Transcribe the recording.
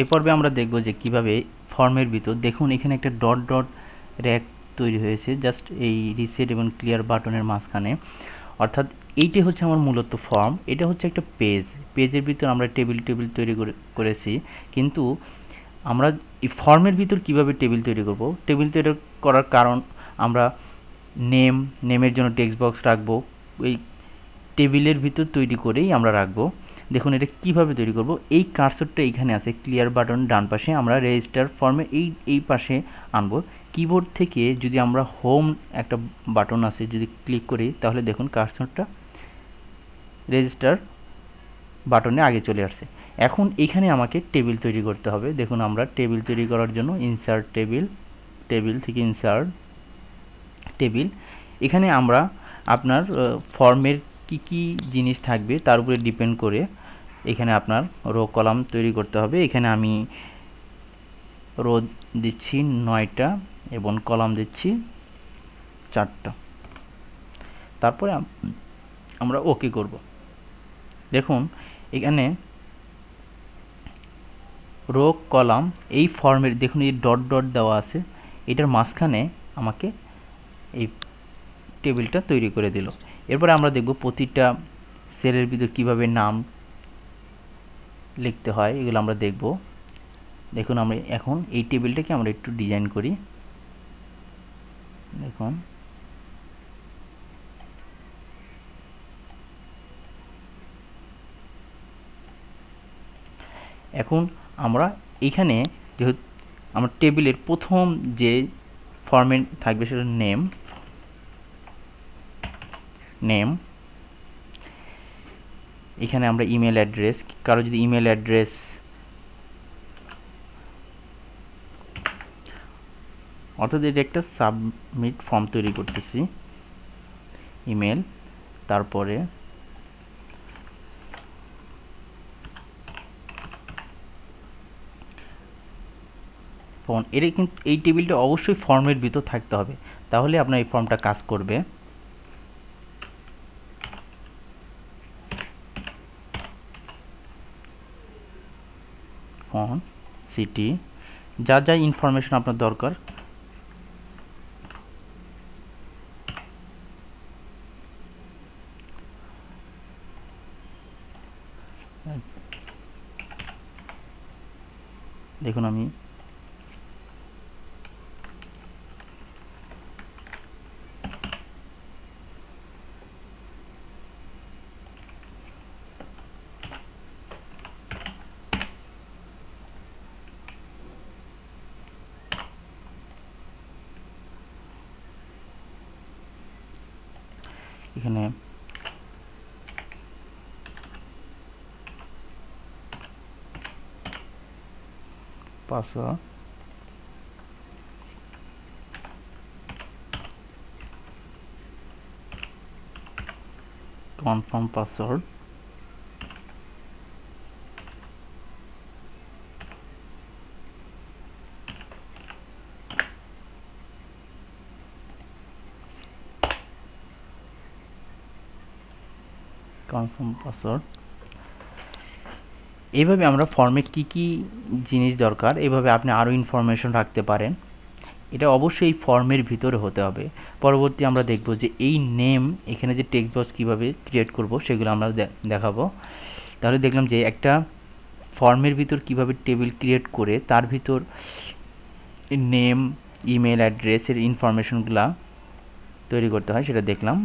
এ পর্বে আমরা দেখব যে কিভাবে ফর্মের ভিতর দেখুন এখানে একটা ডট ডট র্যাক তৈরি হয়েছে জাস্ট এই রিসেট এবং ক্লিয়ার বাটনের মাঝখানে। অর্থাৎ এইটি হচ্ছে আমার মূলত ফর্ম, এটা হচ্ছে একটা পেজের ভিতর আমরা টেবিল তৈরি করেছি। কিন্তু আমরা এই ফর্মের ভিতর কিভাবে টেবিল তৈরি করব, টেবিল তৈরি করার কারণ আমরা নেমের জন্য টেক্সট বক্স রাখবো, এই টেবিলের ভিতর তৈরি করেই আমরা রাখবো। দেখুন এটা কিভাবে তৈরি করব, এই কার্সরটা এইখানে আছে ক্লিয়ার বাটন ডান পাশে, আমরা রেজিস্টার ফর্মে এই পাশে আনবো। কিবোর্ড থেকে যদি আমরা হোম একটা বাটন আছে যদি ক্লিক করি তাহলে দেখুন কার্সরটা রেজিস্টার বাটনে আগে চলে আসছে। এখন এখানে আমাকে টেবিল তৈরি করতে হবে। দেখুন আমরা টেবিল তৈরি করার জন্য ইনসার্ট টেবিল থেকে ইনসার্ট টেবিল, এখানে আমরা আপনার ফর্মের কি কি জিনিস থাকবে তার উপরে ডিপেন্ড করে এখানে আপনার রো কলাম তৈরি করতে হবে। এখানে আমি রো দিচ্ছি 9টা এবং কলাম দিচ্ছি 4টা। তারপরে আমরা ওকে করব। দেখুন এখানে রো কলাম এই ফর্মের দেখুন এই ডট ডট দেওয়া আছে, এটার মাঝখানে আমাকে এই টেবিলটা তৈরি করে দিল। এরপরে আমরা দেখব প্রতিটা সেলের ভিতর কিভাবে নাম লিখতে হয়, এগুলো আমরা দেখব। দেখুন আমরা এখন এই টেবিলটাকে আমরা একটু ডিজাইন করি। দেখুন এখন আমরা এইখানে যেহেতু আমার টেবিলের প্রথম যে ফরম্যাট থাকবে সেটা নেম। এখানে আমরা ইমেল অ্যাড্রেস, কারো যদি ইমেল অ্যাড্রেস অর্থাৎ এটা একটা সাবমিট ফর্ম তৈরি করতেছি, ইমেল, তারপরে ফোন। এটা কিন্তু এই টেবিলটা অবশ্যই ফর্মের ভিতর থাকতে হবে, তাহলে আপনার এই ফর্মটা কাজ করবে। ফোন, সিটি, যা যা ইনফরমেশন আপনার দরকার দেখুন আমি এখানে password, confirm password, confirm password. এইভাবে আমরা ফর্মে কি কি জিনিস দরকার এইভাবে আপনি আরও ইনফরমেশন রাখতে পারেন। এটা অবশ্যই এই ফর্মের ভিতরে হতে হবে। পরবর্তী আমরা দেখব যে এই নেম এখানে যে টেক্সট বক্স কীভাবে ক্রিয়েট করব সেগুলো আমরা দেখাবো। তাহলে দেখলাম যে একটা ফর্মের ভিতর কিভাবে টেবিল ক্রিয়েট করে তার ভিতর নেম, ইমেল অ্যাড্রেসের ইনফরমেশনগুলো তৈরি করতে হয় সেটা দেখলাম।